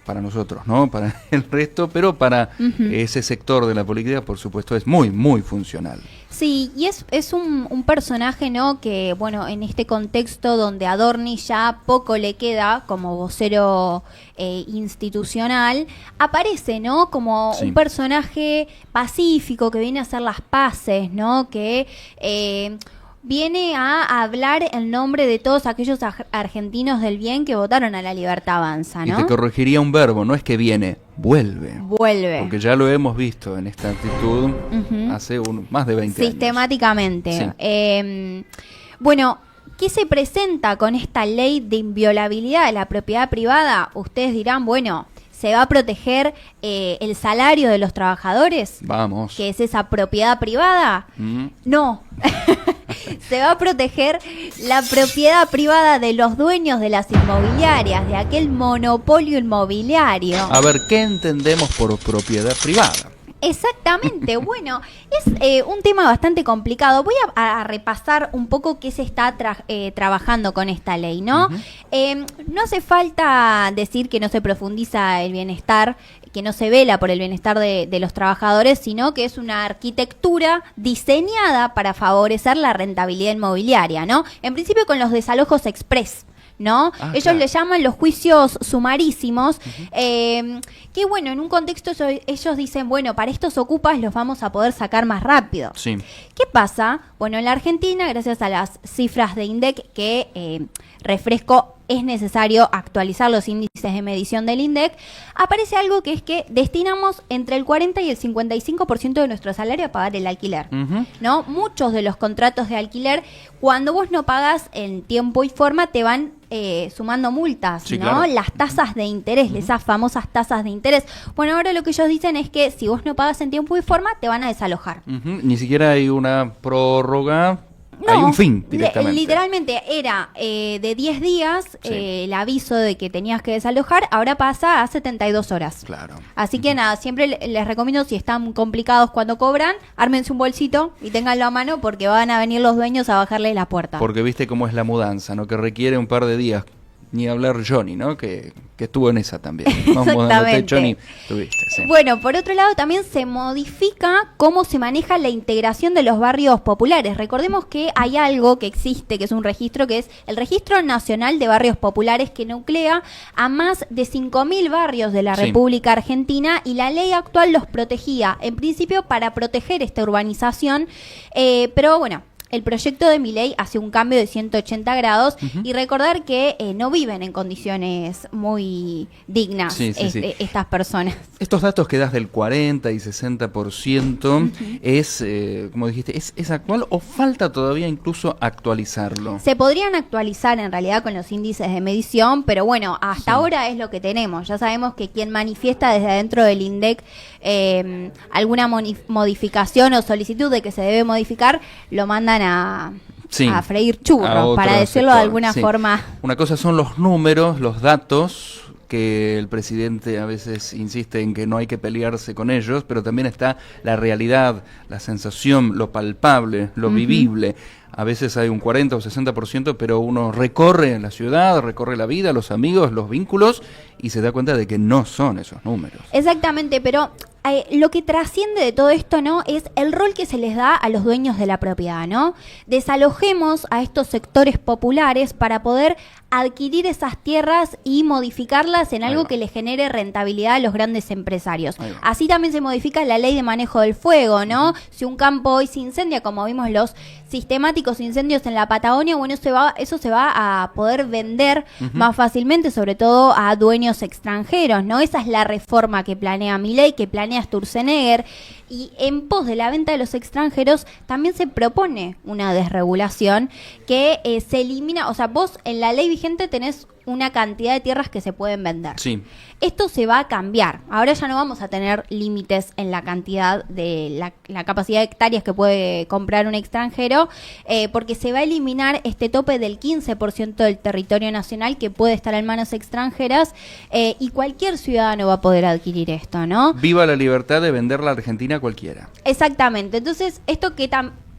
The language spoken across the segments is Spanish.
para nosotros, ¿no? Para el resto, pero para ese sector de la política, por supuesto, es muy, muy funcional. Sí, y es un personaje, ¿no? Que, bueno, en este contexto donde a Adorni ya poco le queda como vocero institucional, aparece, ¿no? Como un personaje pacífico que viene a hacer las paces, ¿no? Que viene a hablar en nombre de todos aquellos argentinos del bien que votaron a La Libertad Avanza, ¿no? Y te corregiría un verbo, no es que viene, vuelve. Vuelve. Porque ya lo hemos visto en esta actitud hace más de 20 años. Sistemáticamente. Sí. Bueno, ¿qué se presenta con esta ley de inviolabilidad de la propiedad privada? Ustedes dirán, bueno, ¿se va a proteger el salario de los trabajadores? Vamos. ¿Que es esa propiedad privada? No. Se va a proteger la propiedad privada de los dueños de las inmobiliarias, de aquel monopolio inmobiliario. A ver, ¿qué entendemos por propiedad privada? Exactamente, bueno, es un tema bastante complicado. Voy a repasar un poco qué se está trabajando con esta ley, ¿no? No hace falta decir que no se profundiza el bienestar, que no se vela por el bienestar de los trabajadores, sino que es una arquitectura diseñada para favorecer la rentabilidad inmobiliaria, ¿no? En principio con los desalojos express, ¿no? Ellos le llaman los juicios sumarísimos, que bueno, en un contexto ellos dicen, bueno, para estos ocupas los vamos a poder sacar más rápido. Sí. ¿Qué pasa? Bueno, en la Argentina, gracias a las cifras de INDEC, que refresco, es necesario actualizar los índices de medición del INDEC, aparece algo que es que destinamos entre el 40 y el 55% de nuestro salario a pagar el alquiler, ¿no? Muchos de los contratos de alquiler, cuando vos no pagás en tiempo y forma, te van sumando multas, sí, ¿no? Claro. Las tasas de interés, esas famosas tasas de interés. Bueno, ahora lo que ellos dicen es que si vos no pagas en tiempo y forma, te van a desalojar. Ni siquiera hay una prórroga. No, hay un fin directamente. Literalmente era de 10 días el aviso de que tenías que desalojar, ahora pasa a 72 horas. Claro. Así que nada, siempre les recomiendo, si están complicados cuando cobran, ármense un bolsito y ténganlo a mano porque van a venir los dueños a bajarles la puerta. Porque viste cómo es la mudanza, ¿no? Que requiere un par de días. Ni hablar Johnny, ¿no? Que estuvo en esa también. Exactamente. Johnny, tuviste, sí. Bueno, por otro lado también se modifica cómo se maneja la integración de los barrios populares. Recordemos que hay algo que existe, que es un registro, que es el Registro Nacional de Barrios Populares, que nuclea a más de 5.000 barrios de la República Argentina, y la ley actual los protegía, en principio para proteger esta urbanización, pero bueno, el proyecto de mi ley hace un cambio de 180 grados y recordar que no viven en condiciones muy dignas estas personas. Estos datos que das del 40 y 60% es, como dijiste, ¿es actual o falta todavía incluso actualizarlo? Se podrían actualizar en realidad con los índices de medición, pero bueno, hasta ahora es lo que tenemos. Ya sabemos que quien manifiesta desde adentro del INDEC alguna modificación o solicitud de que se debe modificar, lo mandan a freír churros, para decirlo de alguna forma. Una cosa son los números, los datos, que el presidente a veces insiste en que no hay que pelearse con ellos, pero también está la realidad, la sensación, lo palpable, lo vivible. A veces hay un 40 o 60%, pero uno recorre la ciudad, recorre la vida, los amigos, los vínculos, y se da cuenta de que no son esos números. Exactamente, pero lo que trasciende de todo esto, ¿no?, es el rol que se les da a los dueños de la propiedad, ¿no? Desalojemos a estos sectores populares para poder adquirir esas tierras y modificarlas en algo que les genere rentabilidad a los grandes empresarios. Así también se modifica la ley de manejo del fuego, ¿no? Si un campo hoy se incendia, como vimos los sistemáticos incendios en la Patagonia, bueno, eso se va a poder vender más fácilmente, sobre todo a dueños extranjeros, ¿no? Esa es la reforma que planea Milei, que planea Sturzenegger, y en pos de la venta de los extranjeros también se propone una desregulación que se elimina, o sea, vos en la ley vigente tenés una cantidad de tierras que se pueden vender. Sí. Esto se va a cambiar. Ahora ya no vamos a tener límites en la cantidad de la capacidad de hectáreas que puede comprar un extranjero, porque se va a eliminar este tope del 15% del territorio nacional que puede estar en manos extranjeras, y cualquier ciudadano va a poder adquirir esto, ¿no? Viva la libertad de vender la Argentina a cualquiera. Exactamente. Entonces, esto que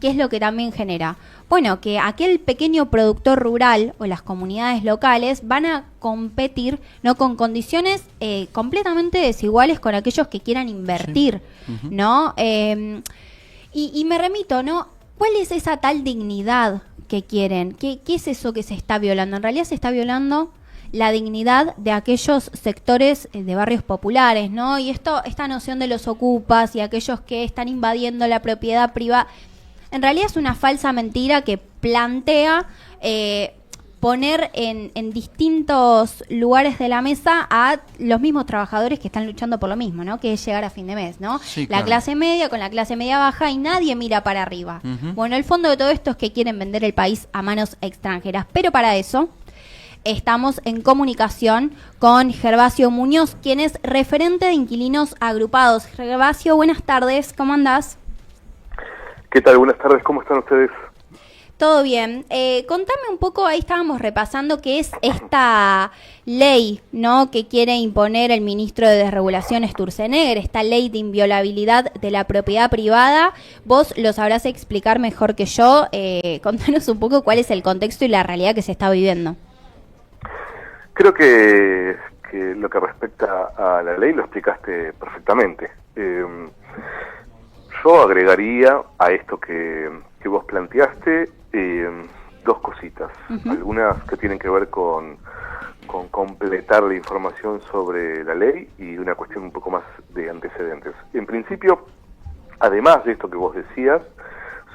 ¿qué es lo que también genera? Bueno, que aquel pequeño productor rural o las comunidades locales van a competir, ¿no?, con condiciones completamente desiguales con aquellos que quieran invertir, sí. ¿no? Y me remito, ¿no? ¿Cuál es esa tal dignidad que quieren? ¿Qué es eso que se está violando? En realidad se está violando la dignidad de aquellos sectores de barrios populares, ¿no? Y esta noción de los ocupas y aquellos que están invadiendo la propiedad privada, en realidad es una falsa mentira que plantea poner en distintos lugares de la mesa a los mismos trabajadores que están luchando por lo mismo, ¿no? Que es llegar a fin de mes, ¿no? Sí, la claro. clase media con la clase media baja y nadie mira para arriba. Bueno, el fondo de todo esto es que quieren vender el país a manos extranjeras, pero para eso estamos en comunicación con Gervasio Muñoz, quien es referente de inquilinos agrupados. Gervasio, buenas tardes, ¿cómo andás? ¿Qué tal? Buenas tardes, ¿cómo están ustedes? Todo bien. Contame un poco, ahí estábamos repasando qué es esta ley, ¿no?, que quiere imponer el ministro de Desregulación Sturzenegger, esta ley de inviolabilidad de la propiedad privada. Vos lo sabrás explicar mejor que yo. Contanos un poco cuál es el contexto y la realidad que se está viviendo. Creo que lo que respecta a la ley lo explicaste perfectamente. Yo agregaría a esto que vos planteaste dos cositas. Algunas que tienen que ver con completar la información sobre la ley y una cuestión un poco más de antecedentes. En principio, además de esto que vos decías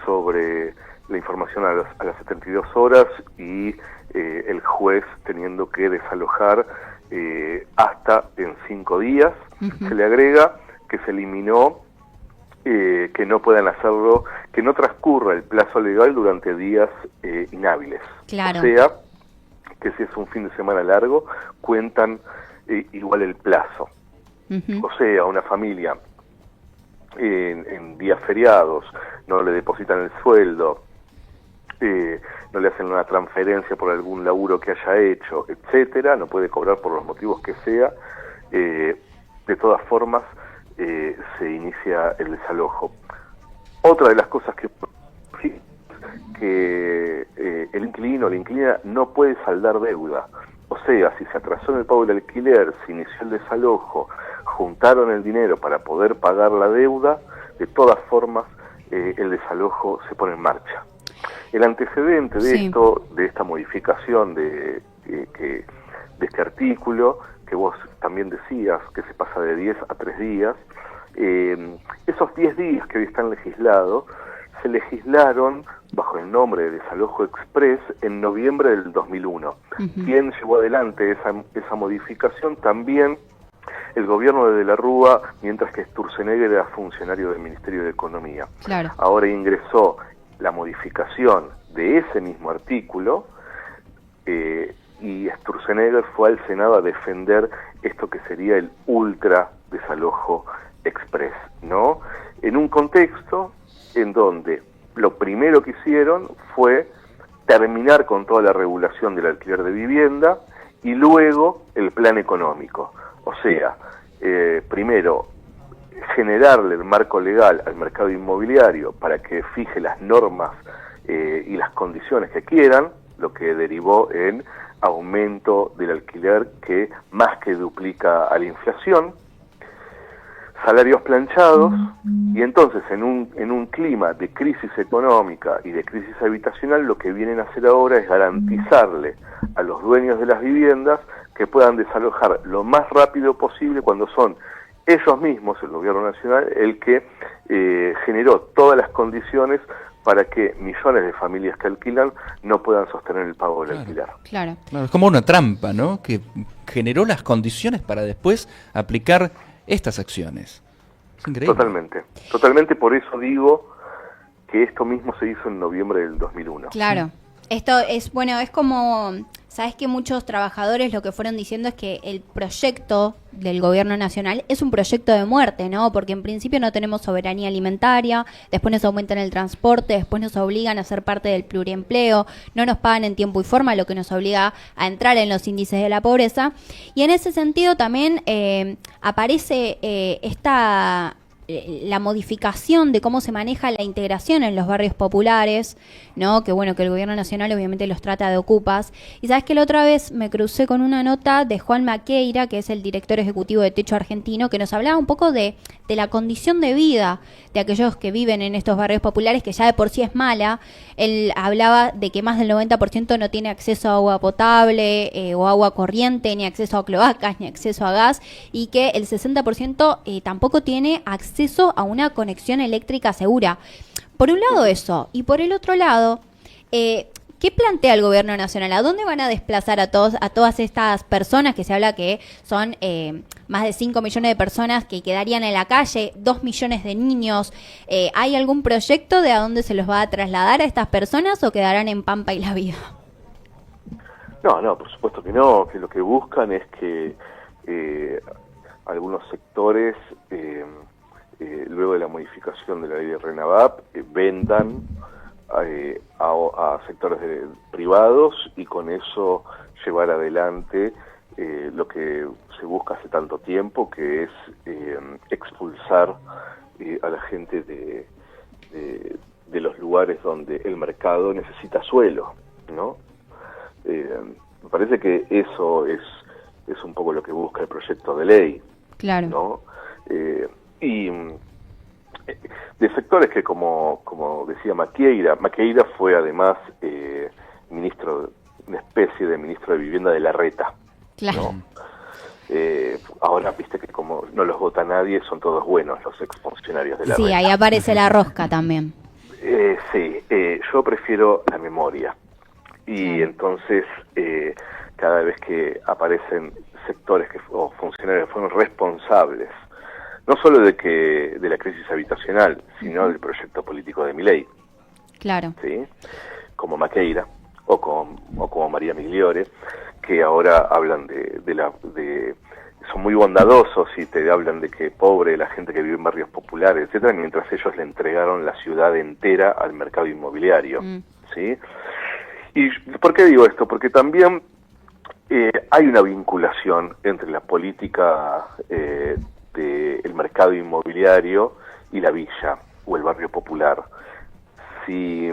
sobre la información a las 72 horas y el juez teniendo que desalojar hasta en 5 días, se le agrega que se eliminó que no puedan hacerlo, que no transcurra el plazo legal durante días inhábiles. Claro. O sea, que si es un fin de semana largo, cuentan igual el plazo. O sea, una familia en días feriados no le depositan el sueldo, no le hacen una transferencia por algún laburo que haya hecho, etcétera, no puede cobrar por los motivos que sea, de todas formas se inicia el desalojo. Otra de las cosas que el inquilino o la inquilina no puede saldar deuda. O sea, si se atrasó en el pago del alquiler, se inició el desalojo, juntaron el dinero para poder pagar la deuda, de todas formas el desalojo se pone en marcha. El antecedente de esto, de esta modificación de este artículo, que vos también decías que se pasa de 10 a 3 días, esos 10 días que hoy están legislados, se legislaron bajo el nombre de desalojo express en noviembre del 2001. ¿Quién llevó adelante esa modificación? También el gobierno de la Rúa, mientras que Sturzenegger era funcionario del Ministerio de Economía. Claro. Ahora ingresó la modificación de ese mismo artículo y Sturzenegger fue al Senado a defender esto que sería el ultra desalojo express, ¿no? En un contexto en donde lo primero que hicieron fue terminar con toda la regulación del alquiler de vivienda y luego el plan económico. O sea, primero generarle el marco legal al mercado inmobiliario para que fije las normas y las condiciones que quieran, lo que derivó en aumento del alquiler que más que duplica a la inflación, salarios planchados, y entonces en un clima de crisis económica y de crisis habitacional, lo que vienen a hacer ahora es garantizarle a los dueños de las viviendas que puedan desalojar lo más rápido posible cuando son ellos mismos, el gobierno nacional, el que generó todas las condiciones para que millones de familias que alquilan no puedan sostener el pago del alquiler. Claro. Es como una trampa, ¿no?, que generó las condiciones para después aplicar estas acciones. Es increíble. Totalmente, por eso digo que esto mismo se hizo en noviembre del 2001. Claro. Esto es, bueno, es como, sabes que muchos trabajadores lo que fueron diciendo es que el proyecto del gobierno nacional es un proyecto de muerte, ¿no? Porque en principio no tenemos soberanía alimentaria, después nos aumentan el transporte, después nos obligan a ser parte del pluriempleo, no nos pagan en tiempo y forma, lo que nos obliga a entrar en los índices de la pobreza. Y en ese sentido también aparece la modificación de cómo se maneja la integración en los barrios populares, ¿no? Que bueno, que el gobierno nacional obviamente los trata de ocupas. Y sabes que la otra vez me crucé con una nota de Juan Maqueira, que es el director ejecutivo de Techo Argentino, que nos hablaba un poco de la condición de vida de aquellos que viven en estos barrios populares, que ya de por sí es mala. Él hablaba de que más del 90% no tiene acceso a agua potable o agua corriente, ni acceso a cloacas, ni acceso a gas, y que el 60% tampoco tiene acceso a una conexión eléctrica segura. Por un lado eso, y por el otro lado, ¿qué plantea el gobierno nacional? ¿A dónde van a desplazar a todas estas personas, que se habla que son más de 5 millones de personas que quedarían en la calle, 2 millones de niños? ¿Hay algún proyecto de a dónde se los va a trasladar a estas personas o quedarán en Pampa y La Vida? No, por supuesto que no, que lo que buscan es que algunos sectores, luego de la modificación de la ley de RENAVAP, vendan a sectores privados y con eso llevar adelante lo que se busca hace tanto tiempo, que es expulsar a la gente de los lugares donde el mercado necesita suelo, ¿no? Me parece que eso es un poco lo que busca el proyecto de ley. Claro. ¿No? Y de sectores que, como decía Maqueira fue además una especie de ministro de Vivienda de Larreta. Claro. ¿No? Ahora, viste que como no los vota nadie, son todos buenos los exfuncionarios de Larreta. Sí, ahí aparece la rosca también. Sí, yo prefiero la memoria. Y entonces, cada vez que aparecen sectores o funcionarios que fueron responsables, no solo de la crisis habitacional, sino del proyecto político de Milei. Claro. ¿Sí? Como Maqueira o como María Migliore, que ahora hablan son muy bondadosos y te hablan de que pobre la gente que vive en barrios populares, etcétera, mientras ellos le entregaron la ciudad entera al mercado inmobiliario. ¿Sí? ¿Y por qué digo esto? Porque también hay una vinculación entre la política del mercado inmobiliario y la villa o el barrio popular. Si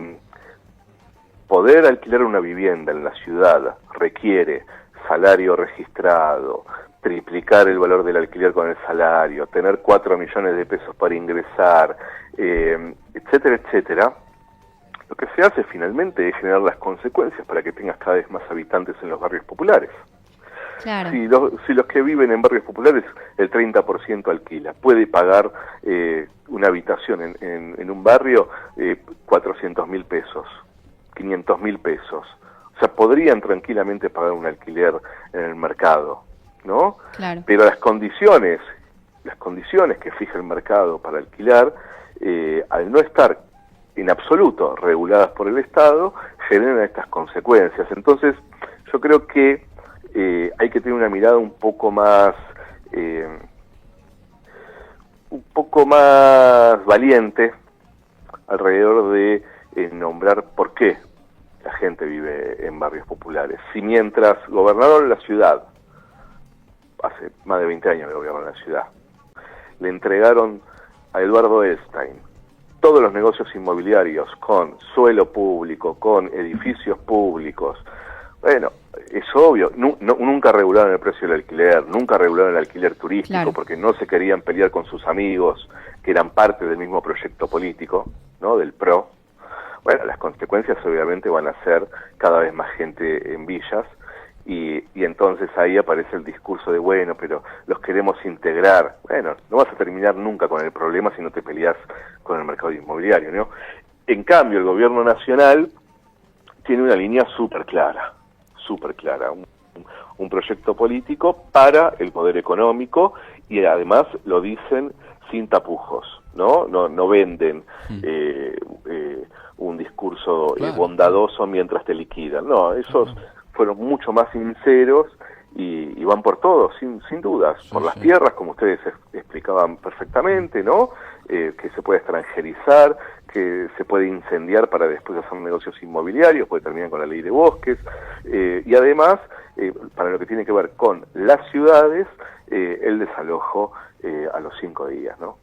poder alquilar una vivienda en la ciudad requiere salario registrado, triplicar el valor del alquiler con el salario, tener 4 millones de pesos para ingresar, etcétera, etcétera, lo que se hace finalmente es generar las consecuencias para que tengas cada vez más habitantes en los barrios populares. Claro. Si los que viven en barrios populares, el 30% alquila, puede pagar una habitación en un barrio 400.000 pesos, 500.000 pesos. O sea, podrían tranquilamente pagar un alquiler en el mercado, ¿no? Claro. Pero las condiciones que fija el mercado para alquilar, al no estar en absoluto reguladas por el Estado, generan estas consecuencias. Entonces, yo creo que hay que tener una mirada un poco más valiente alrededor de nombrar por qué la gente vive en barrios populares. Si mientras gobernaron la ciudad, hace más de 20 años que gobernaron la ciudad, le entregaron a Eduardo Elstein todos los negocios inmobiliarios con suelo público, con edificios públicos. Bueno, es obvio, nunca regularon el precio del alquiler, nunca regularon el alquiler turístico, claro, porque no se querían pelear con sus amigos que eran parte del mismo proyecto político, ¿no? Del PRO. Bueno, las consecuencias obviamente van a ser cada vez más gente en villas y entonces ahí aparece el discurso de, bueno, pero los queremos integrar. Bueno, no vas a terminar nunca con el problema si no te peleas con el mercado inmobiliario, ¿no? En cambio, el gobierno nacional tiene una línea súper clara, un proyecto político para el poder económico y además lo dicen sin tapujos, no venden un discurso bondadoso mientras te liquidan, no, esos fueron mucho más sinceros y van por todo, sin dudas, por las tierras, como ustedes explicaban perfectamente, ¿no? Que se puede extranjerizar, que se puede incendiar para después hacer negocios inmobiliarios, puede terminar con la ley de bosques, y además, para lo que tiene que ver con las ciudades, el desalojo a los 5 días, ¿no?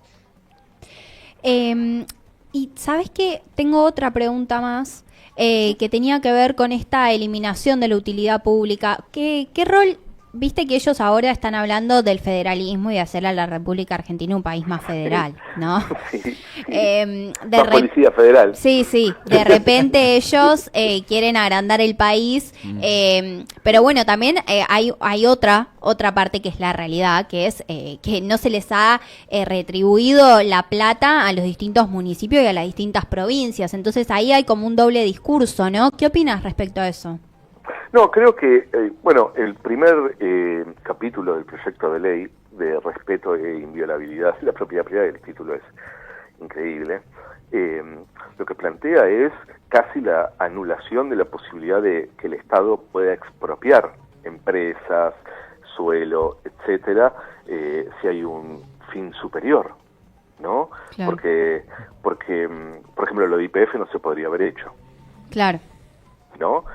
Y ¿sabes qué? Tengo otra pregunta más que tenía que ver con esta eliminación de la utilidad pública. ¿Qué rol? Viste que ellos ahora están hablando del federalismo y de hacer a la República Argentina un país más federal, ¿no? Sí, sí. Más policía federal. Sí, sí. De repente ellos quieren agrandar el país, pero bueno, también hay otra parte que es la realidad, que es que no se les ha retribuido la plata a los distintos municipios y a las distintas provincias. Entonces ahí hay como un doble discurso, ¿no? ¿Qué opinas respecto a eso? No, creo que, el primer capítulo del proyecto de ley de respeto e inviolabilidad de la propiedad privada, el título es increíble, lo que plantea es casi la anulación de la posibilidad de que el Estado pueda expropiar empresas, suelo, etcétera, si hay un fin superior, ¿no? Claro. Porque, por ejemplo, lo de YPF no se podría haber hecho. Claro. ¿No?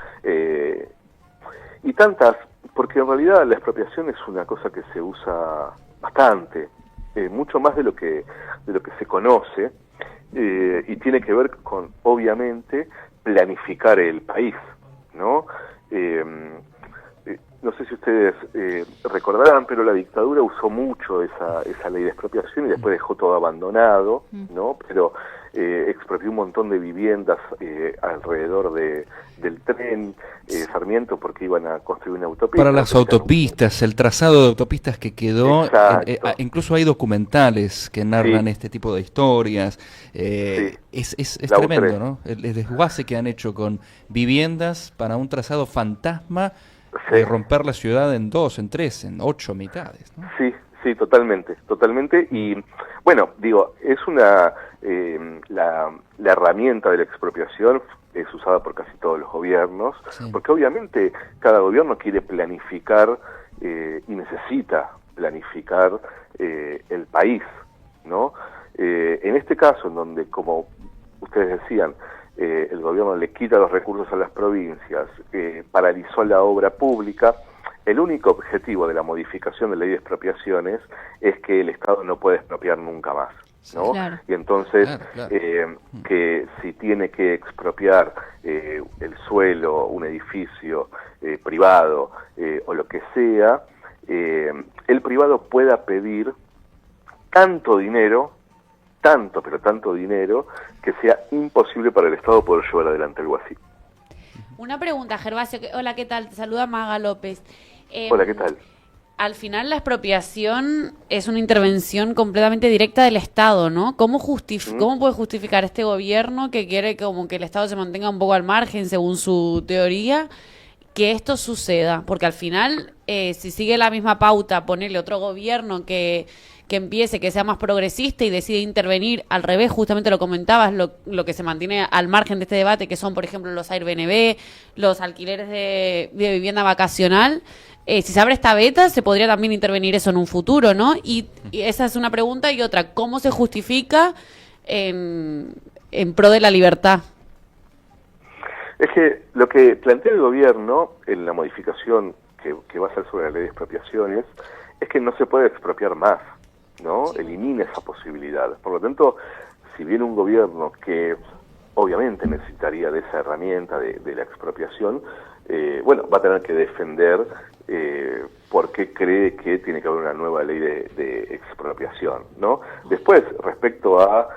Y tantas, porque en realidad la expropiación es una cosa que se usa bastante, mucho más de lo que se conoce, y tiene que ver con, obviamente, planificar el país, ¿no? No sé si ustedes recordarán, pero la dictadura usó mucho esa ley de expropiación y después dejó todo abandonado, ¿no? Pero expropió un montón de viviendas alrededor del tren Sarmiento porque iban a construir una autopista. Para las autopistas, el trazado de autopistas que quedó, incluso hay documentales que narran este tipo de historias. Es tremendo, ¿no? El desguace que han hecho con viviendas para un trazado fantasma. Romper la ciudad en 2, en 3, en 8 mitades, ¿no? Sí, totalmente. Y bueno, digo, es la herramienta de la expropiación es usada por casi todos los gobiernos, porque obviamente cada gobierno quiere planificar y necesita planificar el país, ¿no? En este caso, en donde, como ustedes decían, el gobierno le quita los recursos a las provincias, paralizó la obra pública, el único objetivo de la modificación de la ley de expropiaciones es que el Estado no puede expropiar nunca más, ¿no? Claro. Y entonces, que si tiene que expropiar el suelo, un edificio privado o lo que sea, el privado pueda pedir tanto dinero, pero tanto dinero, que sea imposible para el Estado poder llevar adelante algo así. Una pregunta, Gervasio. Hola, ¿qué tal? Te saluda Maga López. Hola, ¿qué tal? Al final la expropiación es una intervención completamente directa del Estado, ¿no? ¿Cómo puede justificar este gobierno que quiere como que el Estado se mantenga un poco al margen, según su teoría, que esto suceda? Porque al final, si sigue la misma pauta, ponerle otro gobierno que empiece, que sea más progresista y decide intervenir, al revés, justamente lo comentabas, lo que se mantiene al margen de este debate, que son, por ejemplo, los Airbnb, los alquileres de vivienda vacacional. Si se abre esta beta, se podría también intervenir eso en un futuro, ¿no? Y esa es una pregunta. Y otra, ¿cómo se justifica en pro de la libertad? Es que lo que plantea el gobierno en la modificación que va a hacer sobre la ley de expropiaciones es que no se puede expropiar más, ¿no? Sí. Elimina esa posibilidad. Por lo tanto, si viene un gobierno que obviamente necesitaría de esa herramienta de la expropiación, va a tener que defender por qué cree que tiene que haber una nueva ley de expropiación, ¿no? Después, respecto a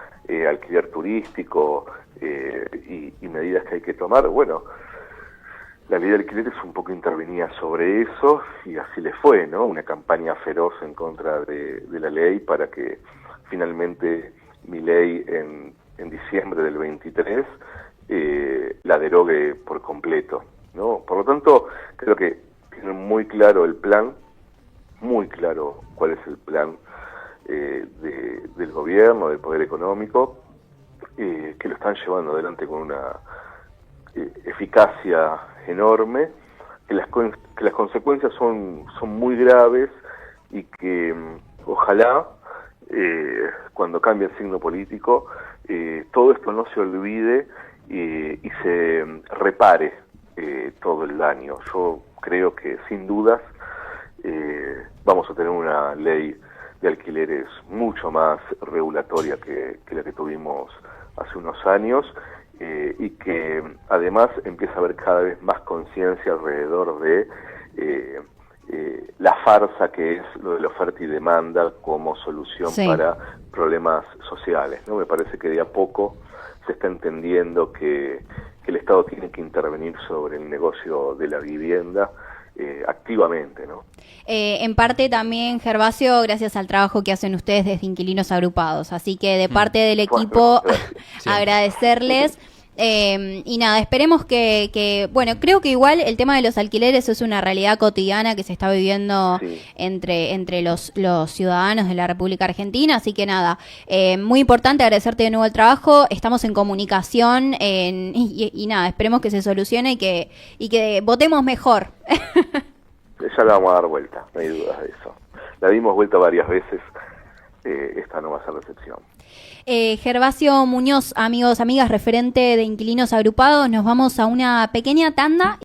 alquiler turístico y medidas que hay que tomar, la ley de alquileres un poco intervenía sobre eso y así le fue, ¿no? Una campaña feroz en contra de la ley para que finalmente Milei en diciembre del 23 la derogue por completo, ¿no? Por lo tanto, creo que tienen muy claro el plan, muy claro cuál es el plan del gobierno, del poder económico, que lo están llevando adelante con una eficacia enorme, que las consecuencias son muy graves y que ojalá cuando cambie el signo político todo esto no se olvide y se repare todo el daño. Yo creo que sin dudas vamos a tener una ley de alquileres mucho más regulatoria que la que tuvimos hace unos años, y que además empieza a haber cada vez más conciencia alrededor de la farsa que es lo de la oferta y demanda como solución para problemas sociales, ¿no? Me parece que de a poco se está entendiendo que el Estado tiene que intervenir sobre el negocio de la vivienda activamente, ¿no? En parte también, Gervasio, gracias al trabajo que hacen ustedes desde Inquilinos Agrupados. Así que de parte del equipo, agradecerles. Y nada, esperemos bueno, creo que igual el tema de los alquileres es una realidad cotidiana que se está viviendo entre los ciudadanos de la República Argentina, así que nada, muy importante agradecerte de nuevo el trabajo, estamos en comunicación y nada, esperemos que se solucione y que votemos mejor. Ya la vamos a dar vuelta, no hay dudas de eso. La dimos vuelta varias veces, esta no va a ser la excepción. Gervasio Muñoz, amigos, amigas, referente de Inquilinos Agrupados, nos vamos a una pequeña tanda.